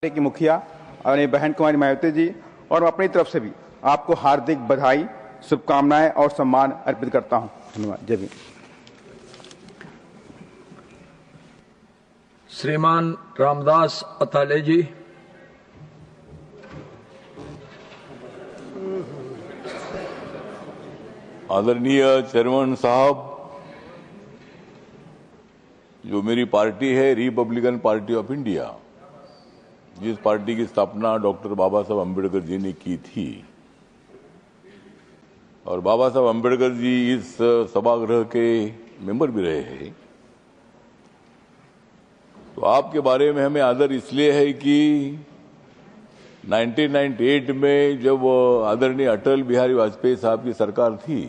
की मुखिया अपनी बहन कुमारी मायावती जी और मैं अपनी तरफ से भी आपको हार्दिक बधाई, शुभकामनाएं और सम्मान अर्पित करता हूं। धन्यवाद। जय भीम। श्रीमान रामदास अताले जी। आदरणीय चेयरमैन साहब, जो मेरी पार्टी है रिपब्लिकन पार्टी ऑफ इंडिया, जिस पार्टी की स्थापना डॉक्टर बाबा साहब अम्बेडकर जी ने की थी और बाबा साहब अम्बेडकर जी इस सभागृह के मेंबर भी रहे हैं, तो आपके बारे में हमें आदर इसलिए है कि 1998 में जब आदरणीय अटल बिहारी वाजपेयी साहब की सरकार थी,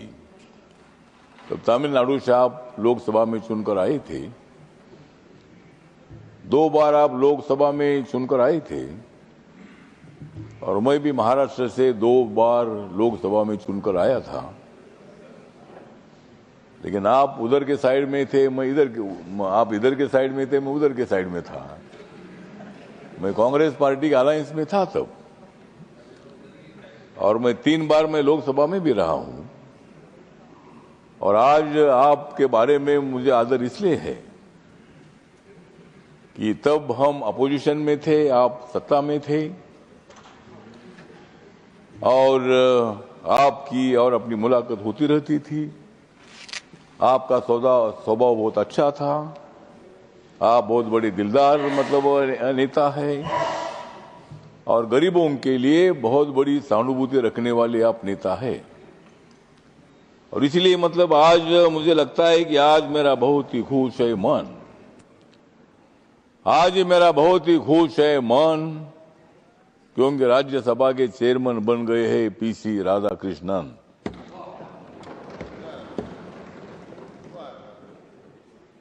तब तमिलनाडु से आप लोकसभा में चुनकर आए थे। 2 बार आप लोकसभा में चुनकर आए थे और मैं भी महाराष्ट्र से 2 बार लोकसभा में चुनकर आया था, लेकिन आप उधर के साइड में थे, आप इधर के साइड में थे, मैं उधर के साइड में था। मैं कांग्रेस पार्टी के अलायंस में था तब, और मैं 3 बार मैं लोकसभा में भी रहा हूं। और आज आपके बारे में मुझे आदर इसलिए है कि तब हम अपोजिशन में थे, आप सत्ता में थे, और आपकी और अपनी मुलाकात होती रहती थी। आपका स्वभाव बहुत अच्छा था। आप बहुत बड़े दिलदार नेता है और गरीबों के लिए बहुत बड़ी सहानुभूति रखने वाले आप नेता है। और इसलिए आज मुझे लगता है कि आज मेरा बहुत ही खुश है मन, आज मेरा बहुत ही खुश है मन, क्योंकि राज्यसभा के चेयरमैन बन गए हैं पीसी राधाकृष्णन।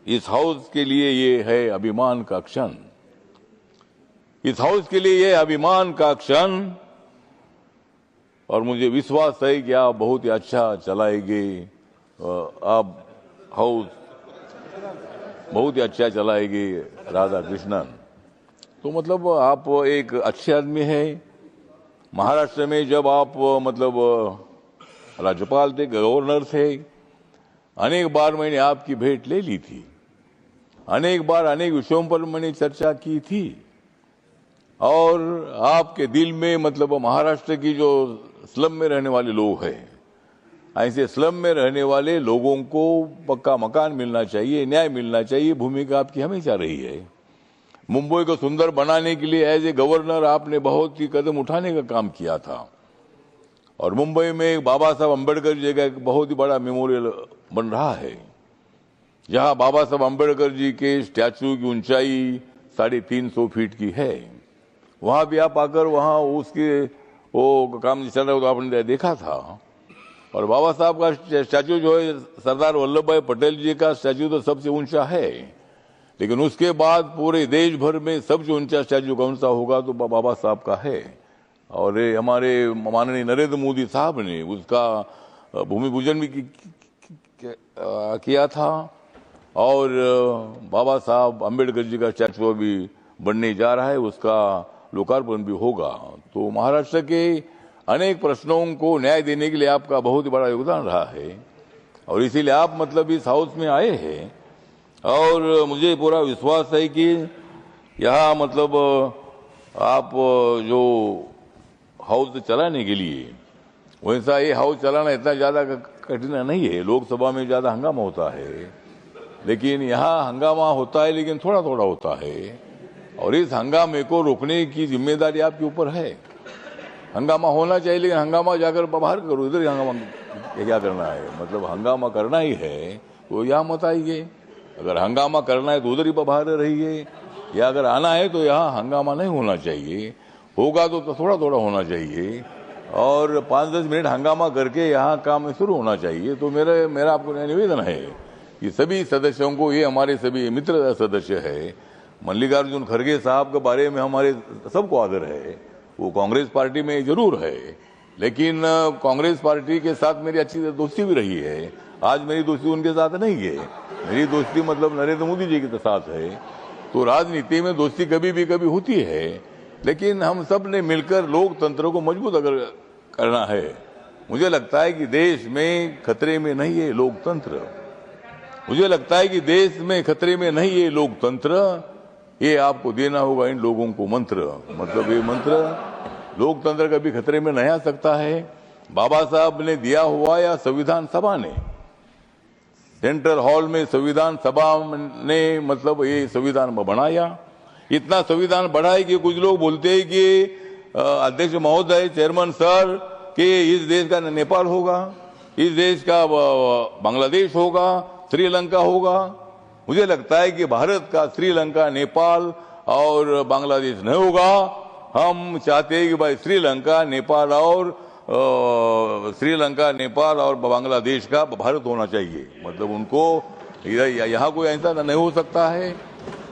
इस हाउस के लिए ये है अभिमान का क्षण, इस हाउस के लिए ये अभिमान का क्षण, और मुझे विश्वास है कि आप बहुत ही अच्छा चलाएंगे। आप हाउस बहुत ही अच्छा चलाएंगे राधा कृष्णन। तो आप एक अच्छे आदमी हैं। महाराष्ट्र में जब आप राज्यपाल थे, गवर्नर थे, अनेक बार मैंने आपकी भेंट ले ली थी, अनेक बार अनेक विषयों पर मैंने चर्चा की थी। और आपके दिल में महाराष्ट्र की जो स्लम में रहने वाले लोग हैं, ऐसे स्लम में रहने वाले लोगों को पक्का मकान मिलना चाहिए, न्याय मिलना चाहिए, भूमिका आपकी हमेशा रही है। मुंबई को सुंदर बनाने के लिए एज ए गवर्नर आपने बहुत ही कदम उठाने का काम किया था, और मुंबई में बाबा साहब अम्बेडकर जी का एक बहुत ही बड़ा मेमोरियल बन रहा है, जहां बाबा साहब अम्बेडकर जी के स्टैचू की ऊंचाई 350 फीट की है। वहां भी आप आकर वहां उसके वो काम चल रहा हो तो आपने देखा था। और बाबा साहब का स्टैचू जो है, सरदार वल्लभ भाई पटेल जी का स्टैचू तो सबसे ऊंचा है, लेकिन उसके बाद पूरे देश भर में सबसे ऊंचा स्टैचू कौन सा होगा तो बाबा साहब का है। और हमारे माननीय नरेंद्र मोदी साहब ने उसका भूमि पूजन भी किया था, और बाबा साहब अम्बेडकर जी का स्टैचू अभी बनने जा रहा है, उसका लोकार्पण भी होगा। तो महाराष्ट्र के अनेक प्रश्नों को न्याय देने के लिए आपका बहुत ही बड़ा योगदान रहा है, और इसीलिए आप इस हाउस में आए हैं। और मुझे पूरा विश्वास है कि यहाँ आप जो हाउस चलाने के लिए, वैसा ये हाउस चलाना इतना ज्यादा कठिन नहीं है। लोकसभा में ज्यादा हंगामा होता है, लेकिन यहाँ हंगामा होता है लेकिन थोड़ा थोड़ा होता है, और इस हंगामे को रोकने की जिम्मेदारी आपके ऊपर है। हंगामा होना चाहिए, लेकिन हंगामा जाकर बाहर करो, इधर हंगामा क्या करना है। हंगामा करना ही है तो यहाँ मत आइए, अगर हंगामा करना है तो उधर ही बाहर रहिए, या अगर आना है तो यहाँ हंगामा नहीं होना चाहिए, होगा तो थोड़ा थोड़ा होना चाहिए, और 5-10 मिनट हंगामा करके यहाँ काम शुरू होना चाहिए। तो मेरा आपको निवेदन है कि सभी सदस्यों को, ये हमारे सभी मित्र सदस्य है, मल्लिकार्जुन खड़गे साहब के बारे में हमारे सबको आदर है। वो कांग्रेस पार्टी में जरूर है, लेकिन कांग्रेस पार्टी के साथ मेरी अच्छी दोस्ती भी रही है। आज मेरी दोस्ती उनके साथ नहीं है, मेरी दोस्ती नरेंद्र मोदी जी के साथ है। तो राजनीति में दोस्ती कभी होती है, लेकिन हम सब ने मिलकर लोकतंत्र को मजबूत अगर करना है। मुझे लगता है कि देश में खतरे में नहीं है लोकतंत्र, मुझे लगता है कि देश में खतरे में नहीं है लोकतंत्र। ये आपको देना होगा इन लोगों को मंत्र, मतलब ये मंत्र लोकतंत्र कभी खतरे में नहीं आ सकता है। बाबा साहब ने दिया हुआ या संविधान सभा ने, सेंट्रल हॉल में संविधान सभा ने मतलब ये संविधान बनाया, इतना संविधान बढ़ा है कि कुछ लोग बोलते हैं कि अध्यक्ष महोदय, चेयरमैन सर, कि इस देश का नेपाल होगा, इस देश का बांग्लादेश होगा, श्रीलंका होगा। मुझे लगता है कि भारत का श्रीलंका, नेपाल और बांग्लादेश नहीं होगा। हम चाहते हैं कि भाई श्रीलंका, नेपाल और बांग्लादेश का भारत होना चाहिए। मतलब उनको यहाँ कोई ऐसा नहीं हो सकता है,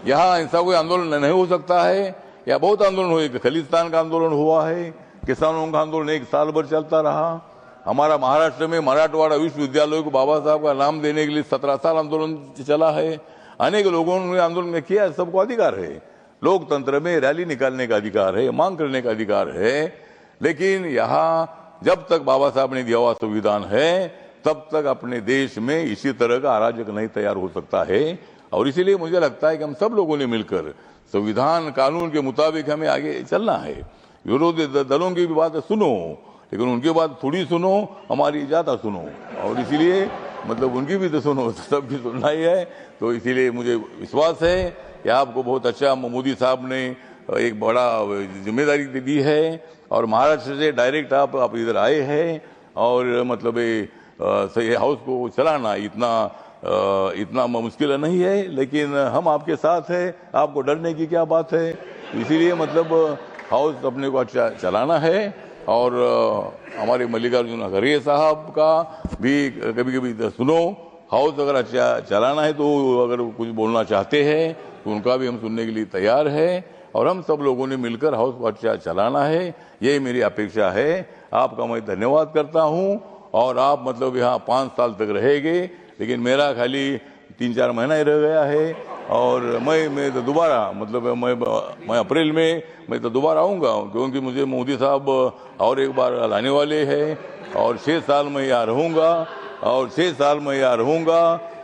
यहाँ ऐसा कोई आंदोलन नहीं हो सकता है। या बहुत आंदोलन हुए, खलिस्तान का आंदोलन हुआ है, किसानों का आंदोलन 1 साल भर चलता रहा। हमारा महाराष्ट्र में मराठवाड़ा विश्वविद्यालय को बाबा साहब का नाम देने के लिए 17 साल आंदोलन चला है। अनेक लोगों ने आंदोलन किया, सबको अधिकार है। लोकतंत्र में रैली निकालने का अधिकार है, मांग करने का अधिकार है। लेकिन यहाँ जब तक बाबा साहब ने दिया हुआ संविधान है, तब तक अपने देश में इसी तरह का अराजक नहीं तैयार हो सकता है। और इसीलिए मुझे लगता है कि हम सब लोगों ने मिलकर संविधान कानून के मुताबिक हमें आगे चलना है। विरोधी दलों की भी बात सुनो, लेकिन उनकी बात थोड़ी सुनो, हमारी ज्यादा सुनो। और इसीलिए मतलब उनकी भी तो सुनो, सबकी सुनना ही है। तो इसीलिए मुझे विश्वास है कि आपको बहुत अच्छा मोदी साहब ने एक बड़ा जिम्मेदारी दी है और महाराष्ट्र से डायरेक्ट आप इधर आए हैं। और मतलब ये हाउस को चलाना इतना मुश्किल नहीं है, लेकिन हम आपके साथ हैं, आपको डरने की क्या बात है। इसीलिए मतलब हाउस अपने को अच्छा चलाना है। और हमारे मल्लिकार्जुन खड़गे साहब का भी कभी कभी सुनो, हाउस अगर अच्छा चलाना है तो अगर कुछ बोलना चाहते हैं तो उनका भी हम सुनने के लिए तैयार है। और हम सब लोगों ने मिलकर हाउस को अच्छा चलाना है, यही मेरी अपेक्षा है। आपका मैं धन्यवाद करता हूँ। और आप मतलब यहाँ 5 साल तक रहेंगे, लेकिन मेरा खाली 3-4 महीना ही रह गया है। और मैं तो दोबारा मतलब मैं अप्रैल में मैं तो दोबारा आऊँगा, क्योंकि मुझे मोदी साहब और एक बार लाने वाले हैं। और 6 साल में यहाँ रहूँगा, और 6 साल में यहाँ रहूँगा।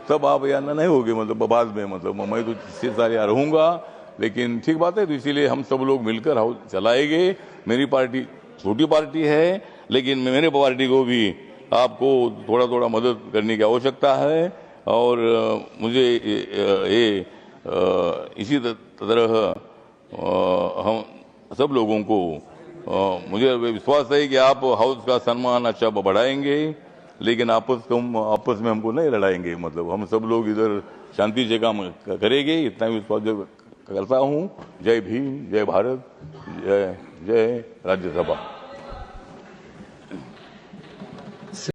तब आप यहाँ नहीं होगे, मतलब बाद में, मतलब मैं तो 6 साल यहाँ रहूँगा। लेकिन ठीक बात है, तो इसीलिए हम सब लोग मिलकर हाउस चलाएंगे। मेरी पार्टी छोटी पार्टी है, लेकिन मेरे पार्टी को भी आपको थोड़ा थोड़ा मदद करने की आवश्यकता है। और मुझे ये इसी तरह हम सब लोगों को मुझे विश्वास है कि आप हाउस का सम्मान अच्छा बढ़ाएंगे, लेकिन आपस में हमको नहीं लड़ाएंगे। मतलब हम सब लोग इधर शांति से काम करेंगे, इतना विश्वास करता हूँ। जय भीम, जय भारत, जय राज्यसभा।